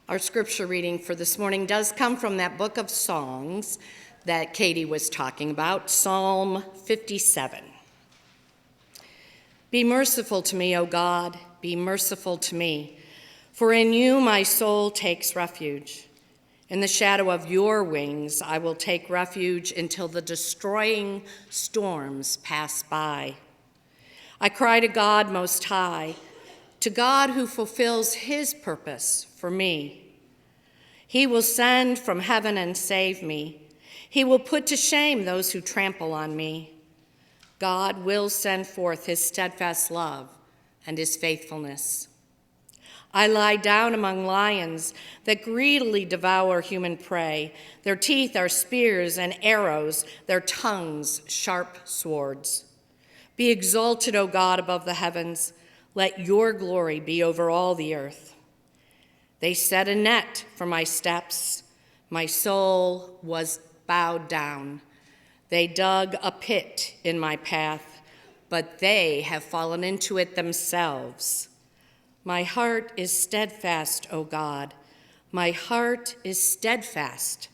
Our scripture reading for this morning does come from that book of songs that Katie was talking about, Psalm 57. Be merciful to me, O God, be merciful to me, for in you my soul takes refuge. In the shadow of your wings I will take refuge until the destroying storms pass by. I cry to God Most High, to God who fulfills his purpose for me. He will send from heaven and save me. He will put to shame those who trample on me. God will send forth his steadfast love and his faithfulness. I lie down among lions that greedily devour human prey. Their teeth are spears and arrows, their tongues sharp swords. Be exalted, O God, above the heavens. Let your glory be over all the earth. They set a net for my steps. My soul was bowed down. They dug a pit in my path, but they have fallen into it themselves. My heart is steadfast, O God. My heart is steadfast.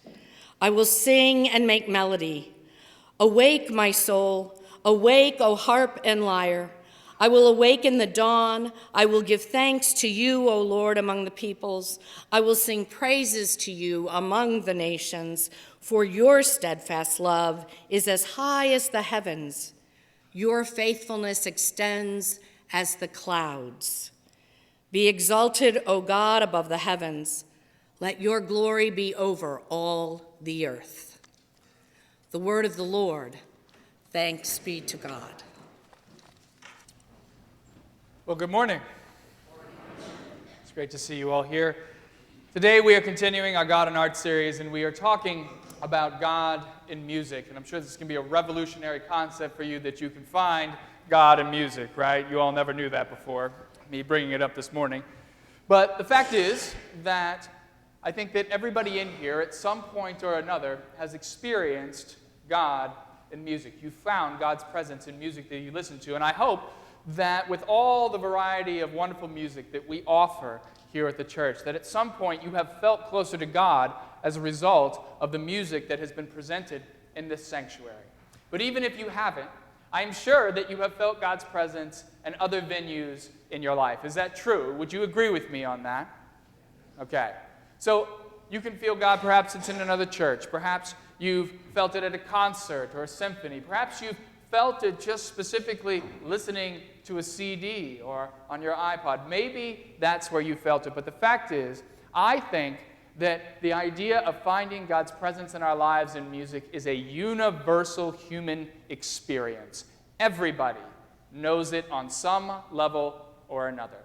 I will sing and make melody. Awake, my soul. Awake, O harp and lyre. I will awake in the dawn. I will give thanks to you, O Lord, among the peoples. I will sing praises to you among the nations, for your steadfast love is as high as the heavens. Your faithfulness extends as the clouds. Be exalted, O God, above the heavens. Let your glory be over all the earth. The word of the Lord. Thanks be to God. Well, good morning. It's great to see you all here. Today we are continuing our God and Art series, and we are talking about God in music. And I'm sure this is going to be a revolutionary concept for you that you can find God in music, right? You all never knew that before, me bringing it up this morning. But the fact is that I think that everybody in here at some point or another has experienced God in music. You found God's presence in music that you listen to, and I hope that with all the variety of wonderful music that we offer here at the church, that at some point you have felt closer to God as a result of the music that has been presented in this sanctuary. But even if you haven't, I'm sure that you have felt God's presence in other venues in your life. Is that true? Would you agree with me on that? Okay. So you can feel God, perhaps it's in another church. Perhaps you've felt it at a concert or a symphony. Perhaps you've felt it just specifically listening to a CD or on your iPod. Maybe that's where you felt it. But the fact is, I think that the idea of finding God's presence in our lives in music is a universal human experience. Everybody knows it on some level or another.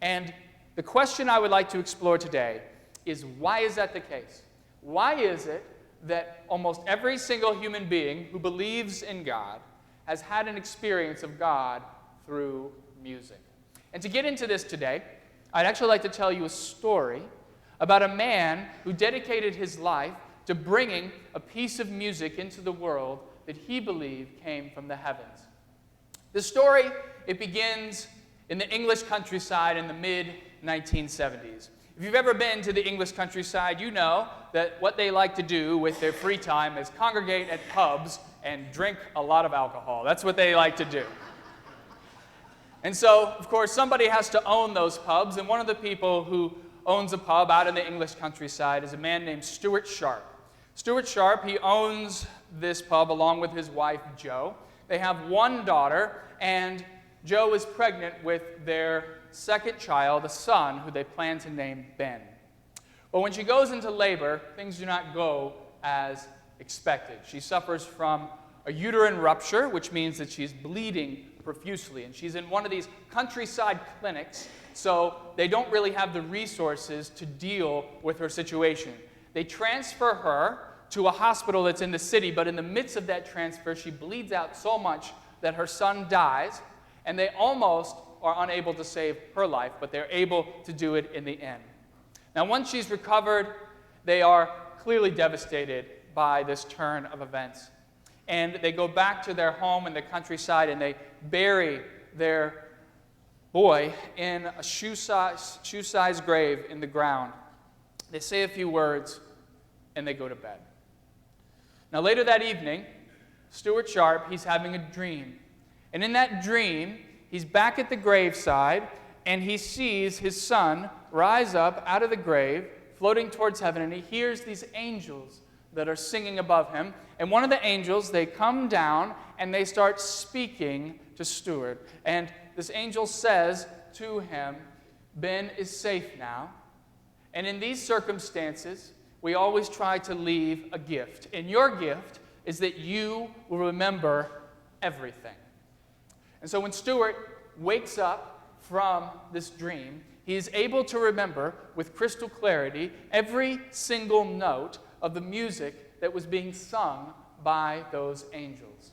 And the question I would like to explore today is, why is that the case? Why is it that almost every single human being who believes in God has had an experience of God through music? And to get into this today, I'd actually like to tell you a story about a man who dedicated his life to bringing a piece of music into the world that he believed came from the heavens. The story, it begins in the English countryside in the mid-1970s. If you've ever been to the English countryside, you know that what they like to do with their free time is congregate at pubs and drink a lot of alcohol. That's what they like to do. And so, of course, somebody has to own those pubs, and one of the people who owns a pub out in the English countryside is a man named Stuart Sharp. Stuart Sharp, he owns this pub along with his wife, Jo. They have one daughter, and Jo is pregnant with their second child, a son, who they plan to name Ben. But when she goes into labor, things do not go as expected. She suffers from a uterine rupture, which means that she's bleeding profusely. And she's in one of these countryside clinics, so they don't really have the resources to deal with her situation. They transfer her to a hospital that's in the city, but in the midst of that transfer, she bleeds out so much that her son dies, and they almost are unable to save her life, but they're able to do it in the end. Now, once she's recovered, they are clearly devastated by this turn of events. And they go back to their home in the countryside, and they bury their boy in a shoe-size grave in the ground. They say a few words, and they go to bed. Now, later that evening, Stuart Sharp, he's having a dream. And in that dream, he's back at the graveside, and he sees his son rise up out of the grave, floating towards heaven, and he hears these angels that are singing above him. And one of the angels, they come down, and they start speaking to Stuart. And this angel says to him, Ben is safe now. And in these circumstances, we always try to leave a gift. And your gift is that you will remember everything. And so when Stuart wakes up from this dream, he is able to remember with crystal clarity every single note of the music that was being sung by those angels.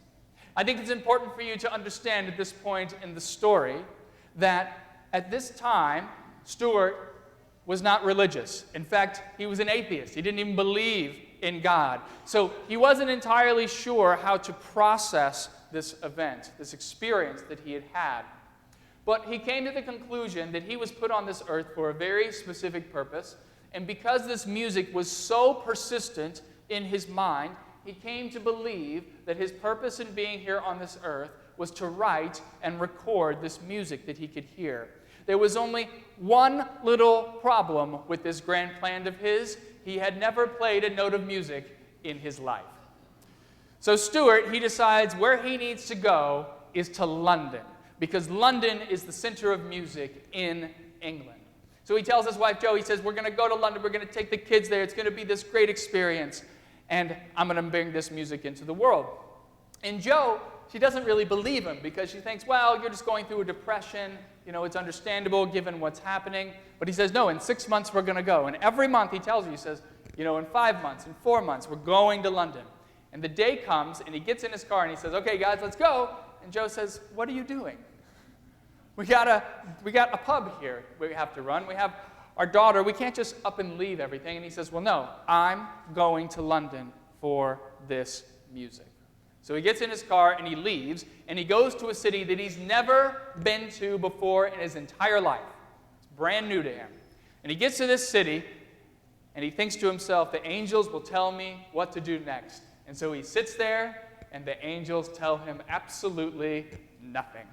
I think it's important for you to understand at this point in the story that at this time, Stuart was not religious. In fact, he was an atheist. He didn't even believe in God. So he wasn't entirely sure how to process this event, this experience that he had had. But he came to the conclusion that he was put on this earth for a very specific purpose, and because this music was so persistent in his mind, he came to believe that his purpose in being here on this earth was to write and record this music that he could hear. There was only one little problem with this grand plan of his. He had never played a note of music in his life. So Stuart, he decides where he needs to go is to London, because London is the center of music in England. So he tells his wife, Jo, he says, we're going to go to London, we're going to take the kids there, it's going to be this great experience, and I'm going to bring this music into the world. And Jo, she doesn't really believe him, because she thinks, well, you're just going through a depression, it's understandable given what's happening. But he says, no, in 6 months we're going to go. And every month he tells her, he says, in 5 months, in 4 months, we're going to London. And the day comes, and he gets in his car, and he says, okay, guys, let's go. And Jo says, what are you doing? We got a pub here we have to run. We have our daughter. We can't just up and leave everything. And he says, well, no, I'm going to London for this music. So he gets in his car and he leaves, and he goes to a city that he's never been to before in his entire life. It's brand new to him. And he gets to this city, and he thinks to himself, the angels will tell me what to do next. And so he sits there, and the angels tell him absolutely nothing.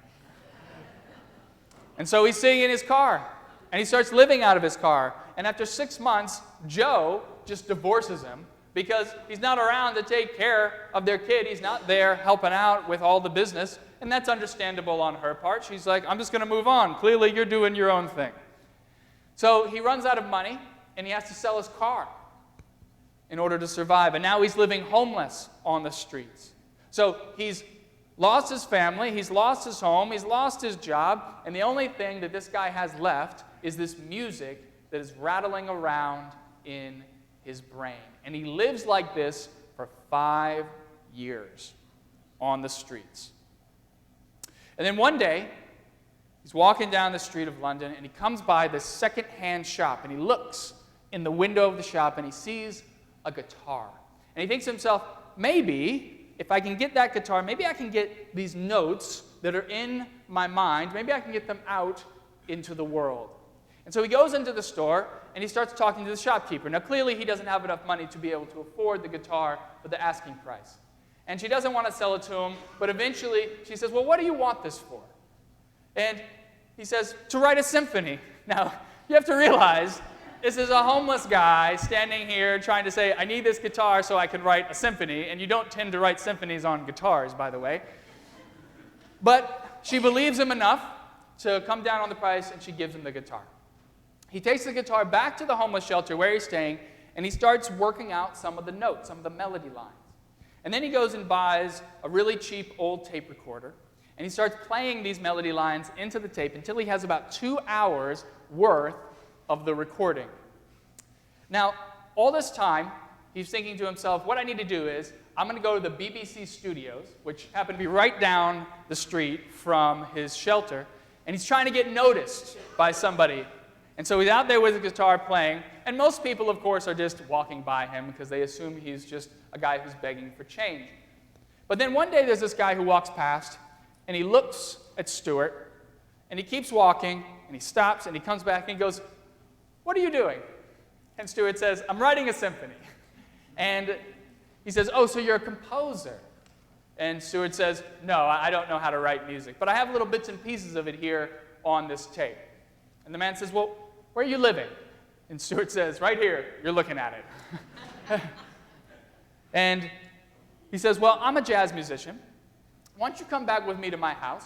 And so he's sitting in his car, and he starts living out of his car. And after 6 months, Jo just divorces him, because he's not around to take care of their kid. He's not there helping out with all the business, and that's understandable on her part. She's like, I'm just going to move on. Clearly, you're doing your own thing. So he runs out of money, and he has to sell his car in order to survive, and now he's living homeless on the streets. So he's lost his family, he's lost his home, he's lost his job, and the only thing that this guy has left is this music that is rattling around in his brain. And he lives like this for 5 years on the streets. And then one day, he's walking down the street of London, and he comes by this second-hand shop, and he looks in the window of the shop, and he sees a guitar. And he thinks to himself, maybe if I can get that guitar, maybe I can get these notes that are in my mind, maybe I can get them out into the world. And so he goes into the store, and he starts talking to the shopkeeper. Now, clearly, he doesn't have enough money to be able to afford the guitar for the asking price. And she doesn't want to sell it to him, but eventually, she says, well, what do you want this for? And he says, to write a symphony. Now, you have to realize, this is a homeless guy standing here trying to say, I need this guitar so I can write a symphony, and you don't tend to write symphonies on guitars, by the way. But she believes him enough to come down on the price, and she gives him the guitar. He takes the guitar back to the homeless shelter where he's staying, and he starts working out some of the notes, some of the melody lines. And then he goes and buys a really cheap old tape recorder, and he starts playing these melody lines into the tape until he has about 2 hours worth of the recording. Now, all this time, he's thinking to himself, what I need to do is, I'm going to go to the BBC studios, which happen to be right down the street from his shelter, and he's trying to get noticed by somebody. And so he's out there with his guitar playing, and most people, of course, are just walking by him because they assume he's just a guy who's begging for change. But then one day there's this guy who walks past, and he looks at Stuart, and he keeps walking, and he stops, and he comes back, and he goes, what are you doing? And Stewart says, I'm writing a symphony. And he says, oh, so you're a composer. And Stewart says, no, I don't know how to write music, but I have little bits and pieces of it here on this tape. And the man says, well, where are you living? And Stewart says, right here, you're looking at it. And he says, well, I'm a jazz musician. Why don't you come back with me to my house,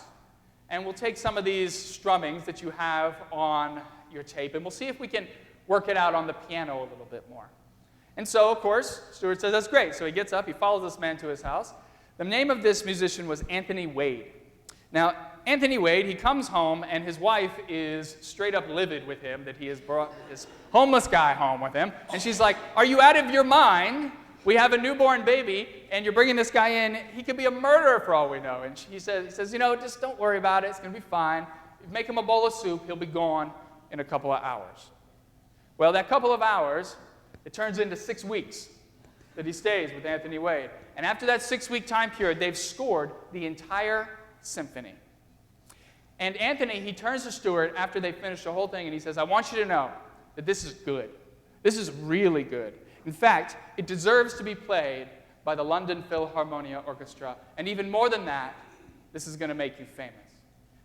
and we'll take some of these strummings that you have on your tape, and we'll see if we can work it out on the piano a little bit more. And so, of course, Stewart says, that's great. So he gets up, he follows this man to his house. The name of this musician was Anthony Wade. Now, Anthony Wade, he comes home, and his wife is straight up livid with him that he has brought this homeless guy home with him. And she's like, are you out of your mind? We have a newborn baby, and you're bringing this guy in. He could be a murderer for all we know. And he says, just don't worry about it. It's going to be fine. Make him a bowl of soup. He'll be gone in a couple of hours. Well, that couple of hours, it turns into 6 weeks that he stays with Anthony Wade. And after that 6-week time period, they've scored the entire symphony. And Anthony, he turns to Stewart after they finish the whole thing, and he says, I want you to know that this is good. This is really good. In fact, it deserves to be played by the London Philharmonia Orchestra. And even more than that, this is going to make you famous.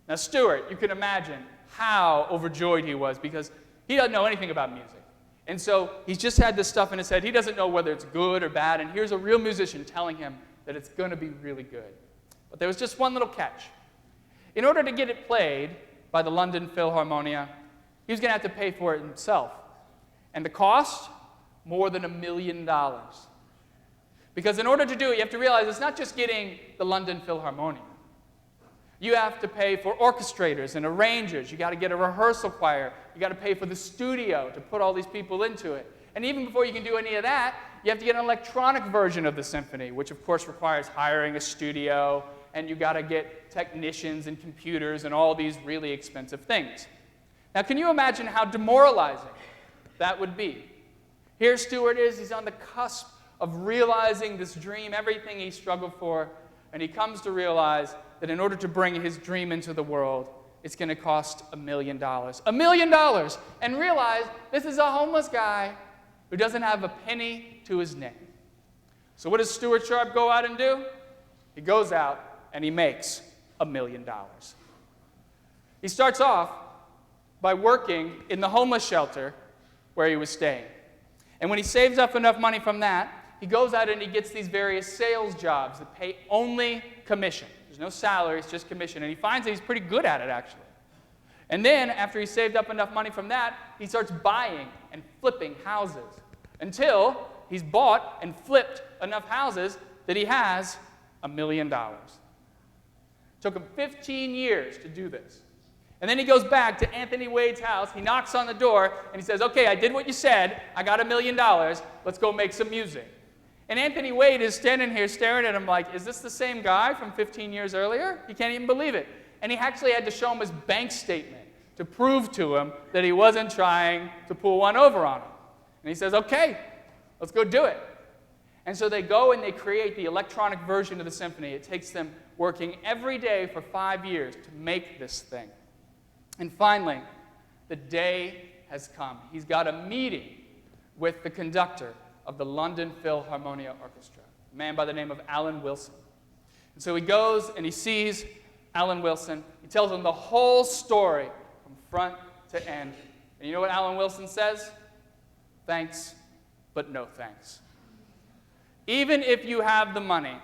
Now, Stewart, you can imagine how overjoyed he was, because he doesn't know anything about music. And so he's just had this stuff in his head. He doesn't know whether it's good or bad. And here's a real musician telling him that it's going to be really good. But there was just one little catch. In order to get it played by the London Philharmonia, he was going to have to pay for it himself. And the cost? More than $1 million. Because in order to do it, you have to realize it's not just getting the London Philharmonia. You have to pay for orchestrators and arrangers. You got to get a rehearsal choir. You got to pay for the studio to put all these people into it. And even before you can do any of that, you have to get an electronic version of the symphony, which of course requires hiring a studio, and you got to get technicians and computers and all these really expensive things. Now, can you imagine how demoralizing that would be? Here Stewart is, he's on the cusp of realizing this dream, everything he struggled for, and he comes to realize that in order to bring his dream into the world, it's going to cost $1 million. $1 million! And realize this is a homeless guy who doesn't have a penny to his name. So what does Stewart Sharp go out and do? He goes out and he makes $1 million. He starts off by working in the homeless shelter where he was staying. And when he saves up enough money from that, he goes out and he gets these various sales jobs that pay only commission. There's no salary, it's just commission. And he finds that he's pretty good at it, actually. And then, after he's saved up enough money from that, he starts buying and flipping houses until he's bought and flipped enough houses that he has $1 million. It took him 15 years to do this. And then he goes back to Anthony Wade's house, he knocks on the door, and he says, okay, I did what you said, I got $1 million, let's go make some music. And Anthony Wade is standing here staring at him like, is this the same guy from 15 years earlier? He can't even believe it. And he actually had to show him his bank statement to prove to him that he wasn't trying to pull one over on him. And he says, okay, let's go do it. And so they go and they create the electronic version of the symphony. It takes them working every day for 5 years to make this thing. And finally, the day has come. He's got a meeting with the conductor of the London Philharmonia Orchestra, a man by the name of Alan Wilson. And so he goes and he sees Alan Wilson. He tells him the whole story from front to end. And you know what Alan Wilson says? Thanks, but no thanks. Even if you have the money,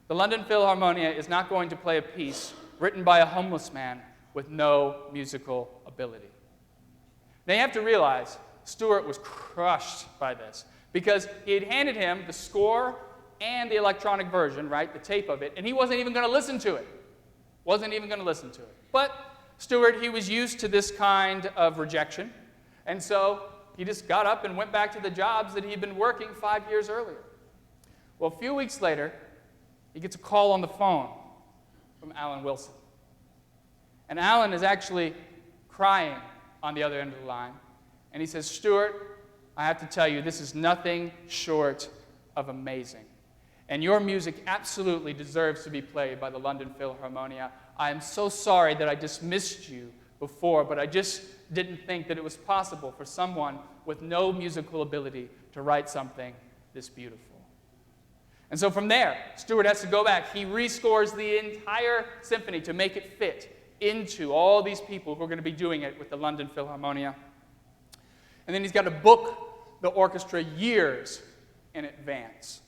the London Philharmonia is not going to play a piece written by a homeless man with no musical ability. Now you have to realize Stewart was crushed by this because he had handed him the score and the electronic version, right, the tape of it, and he wasn't even going to listen to it. Wasn't even going to listen to it. But Stewart, he was used to this kind of rejection, and so he just got up and went back to the jobs that he'd been working 5 years earlier. Well, a few weeks later, he gets a call on the phone from Alan Wilson. And Alan is actually crying on the other end of the line. And he says, Stewart, I have to tell you, this is nothing short of amazing. And your music absolutely deserves to be played by the London Philharmonia. I am so sorry that I dismissed you before, but I just didn't think that it was possible for someone with no musical ability to write something this beautiful. And so from there, Stewart has to go back. He rescores the entire symphony to make it fit into all these people who are going to be doing it with the London Philharmonia. And then he's got to book the orchestra years in advance.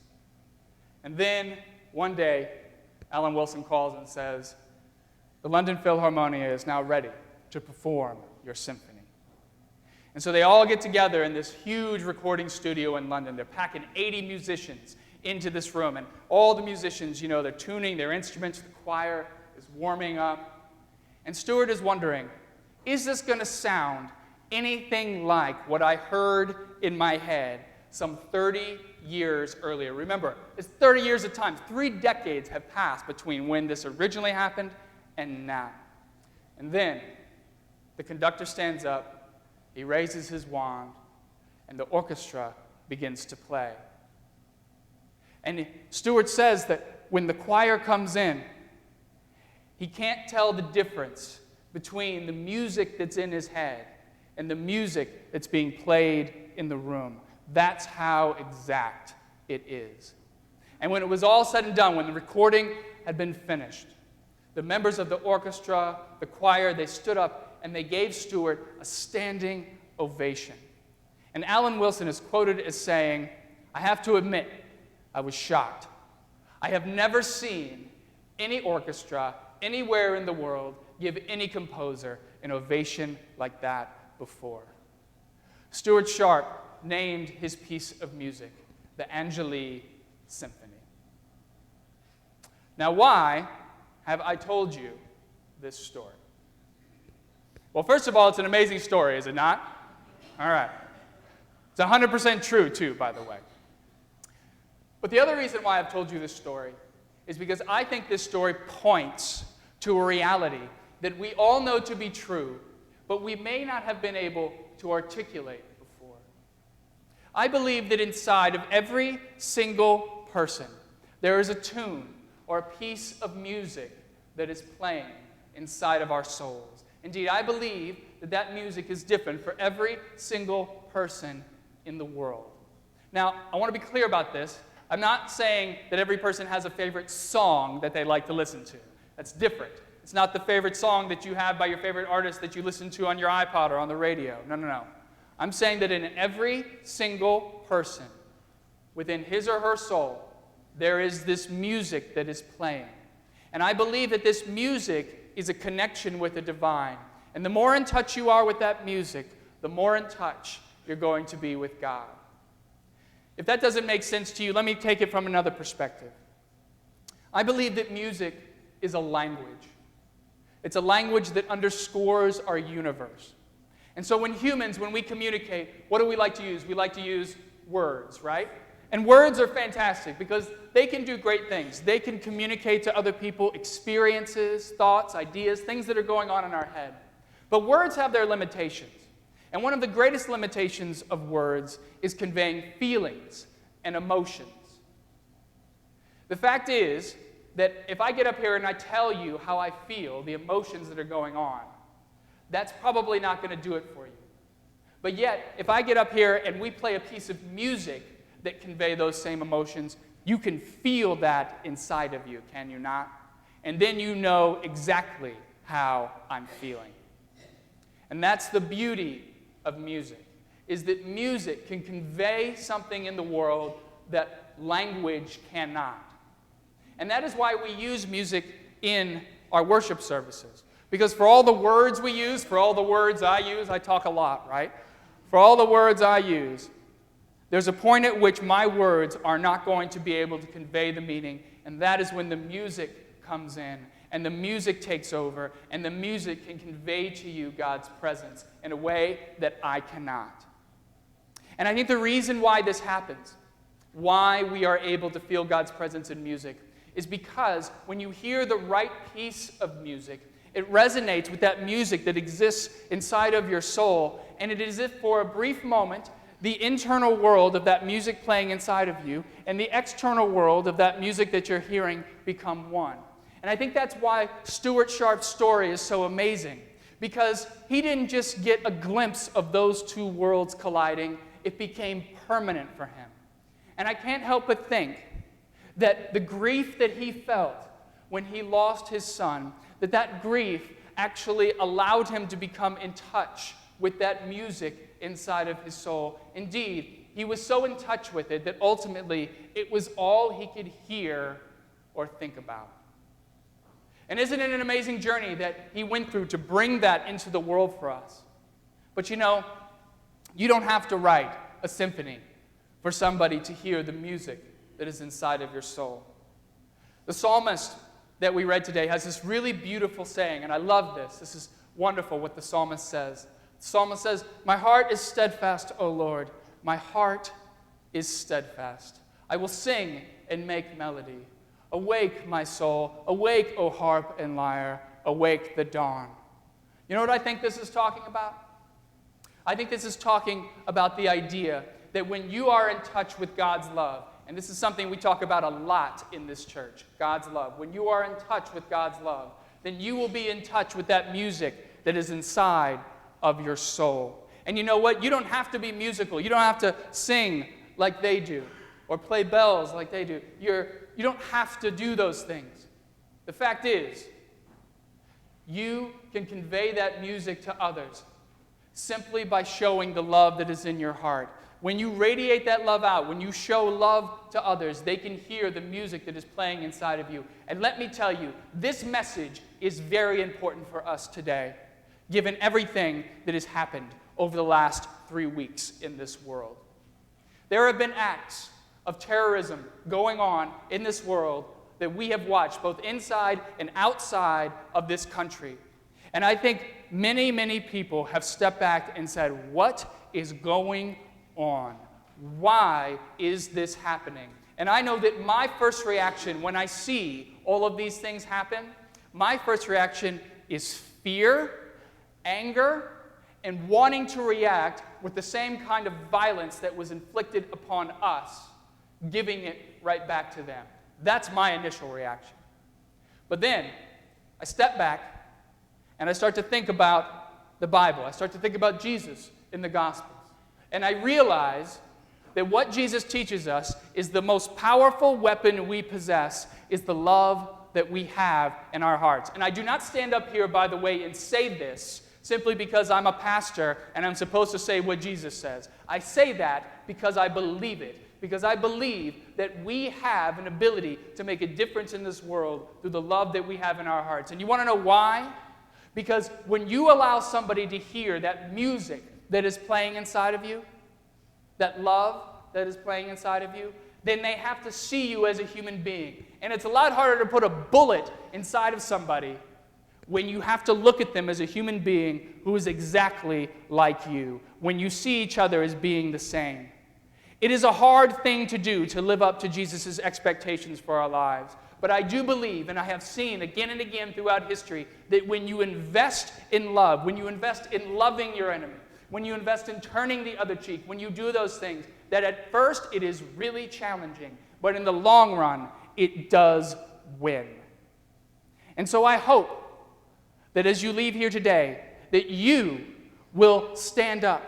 And then one day, Alan Wilson calls and says, the London Philharmonia is now ready to perform your symphony. And so they all get together in this huge recording studio in London. They're packing 80 musicians into this room. And all the musicians, they're tuning their instruments. The choir is warming up. And Stewart is wondering, is this going to sound anything like what I heard in my head some 30 years earlier? Remember, it's 30 years of time. 3 decades have passed between when this originally happened and now. And then the conductor stands up, he raises his wand, and the orchestra begins to play. And Stewart says that when the choir comes in, he can't tell the difference between the music that's in his head and the music that's being played in the room. That's how exact it is. And when it was all said and done, when the recording had been finished, the members of the orchestra, the choir, they stood up and they gave Stewart a standing ovation. And Alan Wilson is quoted as saying, "I have to admit, I was shocked. I have never seen any orchestra anywhere in the world give any composer an ovation like that before." Stewart Sharp named his piece of music the Angeli Symphony. Now, why have I told you this story? Well, first of all, it's an amazing story, is it not? All right. It's 100% true, too, by the way. But the other reason why I've told you this story is because I think this story points to a reality that we all know to be true, but we may not have been able to articulate before. I believe that inside of every single person, there is a tune or a piece of music that is playing inside of our souls. Indeed, I believe that that music is different for every single person in the world. Now, I want to be clear about this. I'm not saying that every person has a favorite song that they like to listen to. That's different. It's not the favorite song that you have by your favorite artist that you listen to on your iPod or on the radio. No. I'm saying that in every single person, within his or her soul, there is this music that is playing. And I believe that this music is a connection with the divine. And the more in touch you are with that music, the more in touch you're going to be with God. If that doesn't make sense to you, let me take it from another perspective. I believe that music is a language. It's a language that underscores our universe. And so when we communicate, what do we like to use? We like to use words, right? And words are fantastic because they can do great things. They can communicate to other people experiences, thoughts, ideas, things that are going on in our head. But words have their limitations. And one of the greatest limitations of words is conveying feelings and emotions. The fact is that if I get up here and I tell you how I feel, the emotions that are going on, that's probably not going to do it for you. But yet, if I get up here and we play a piece of music that convey those same emotions, you can feel that inside of you, can you not? And then you know exactly how I'm feeling. And that's the beauty of music, is that music can convey something in the world that language cannot. And that is why we use music in our worship services. Because for all the words we use, for all the words I use, I talk a lot, right? For all the words I use, there's a point at which my words are not going to be able to convey the meaning, and that is when the music comes in, and the music takes over, and the music can convey to you God's presence in a way that I cannot. And I think the reason why this happens, why we are able to feel God's presence in music, is because when you hear the right piece of music, it resonates with that music that exists inside of your soul, and it is as if for a brief moment, the internal world of that music playing inside of you and the external world of that music that you're hearing become one. And I think that's why Stewart Sharp's story is so amazing, because he didn't just get a glimpse of those two worlds colliding, it became permanent for him. And I can't help but think that the grief that he felt when he lost his son, that grief actually allowed him to become in touch with that music inside of his soul. Indeed, he was so in touch with it that ultimately it was all he could hear or think about. And isn't it an amazing journey that he went through to bring that into the world for us? But you know, you don't have to write a symphony for somebody to hear the music that is inside of your soul. The psalmist that we read today has this really beautiful saying, and I love this. This is wonderful what the psalmist says. The psalmist says, "My heart is steadfast, O Lord. My heart is steadfast. I will sing and make melody. Awake, my soul. Awake, O harp and lyre. Awake the dawn." You know what I think this is talking about? I think this is talking about the idea that when you are in touch with God's love, and this is something we talk about a lot in this church, God's love. When you are in touch with God's love, then you will be in touch with that music that is inside of your soul. And you know what? You don't have to be musical. You don't have to sing like they do or play bells like they do. You don't have to do those things. The fact is, you can convey that music to others simply by showing the love that is in your heart. When you radiate that love out, when you show love to others, they can hear the music that is playing inside of you. And let me tell you, this message is very important for us today, given everything that has happened over the last 3 weeks in this world. There have been acts of terrorism going on in this world that we have watched both inside and outside of this country. And I think many, many people have stepped back and said, what is going on? Why is this happening? And I know that my first reaction when I see all of these things happen, my first reaction is fear, anger, and wanting to react with the same kind of violence that was inflicted upon us, giving it right back to them. That's my initial reaction. But then I step back and I start to think about the Bible. I start to think about Jesus in the Gospels. And I realize that what Jesus teaches us is the most powerful weapon we possess is the love that we have in our hearts. And I do not stand up here, by the way, and say this simply because I'm a pastor and I'm supposed to say what Jesus says. I say that because I believe it. Because I believe that we have an ability to make a difference in this world through the love that we have in our hearts. And you want to know why? Because when you allow somebody to hear that music that is playing inside of you, that love that is playing inside of you, then they have to see you as a human being. And it's a lot harder to put a bullet inside of somebody when you have to look at them as a human being who is exactly like you, when you see each other as being the same. It is a hard thing to do to live up to Jesus' expectations for our lives. But I do believe, and I have seen again and again throughout history, that when you invest in love, when you invest in loving your enemy, when you invest in turning the other cheek, when you do those things, that at first it is really challenging, but in the long run, it does win. And so I hope that as you leave here today, that you will stand up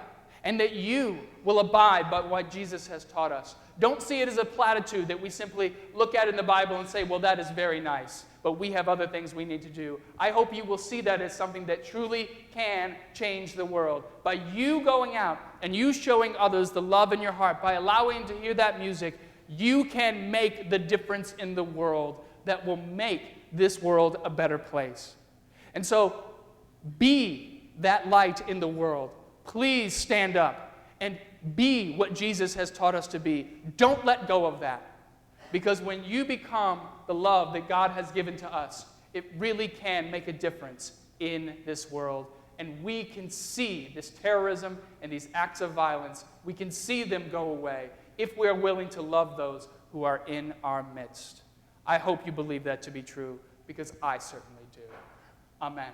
and that you will abide by what Jesus has taught us. Don't see it as a platitude that we simply look at in the Bible and say, well, that is very nice, but we have other things we need to do. I hope you will see that as something that truly can change the world. By you going out and you showing others the love in your heart, by allowing them to hear that music, you can make the difference in the world that will make this world a better place. And so, be that light in the world. Please stand up and be what Jesus has taught us to be. Don't let go of that. Because when you become the love that God has given to us, it really can make a difference in this world. And we can see this terrorism and these acts of violence, we can see them go away if we are willing to love those who are in our midst. I hope you believe that to be true, because I certainly do. Amen.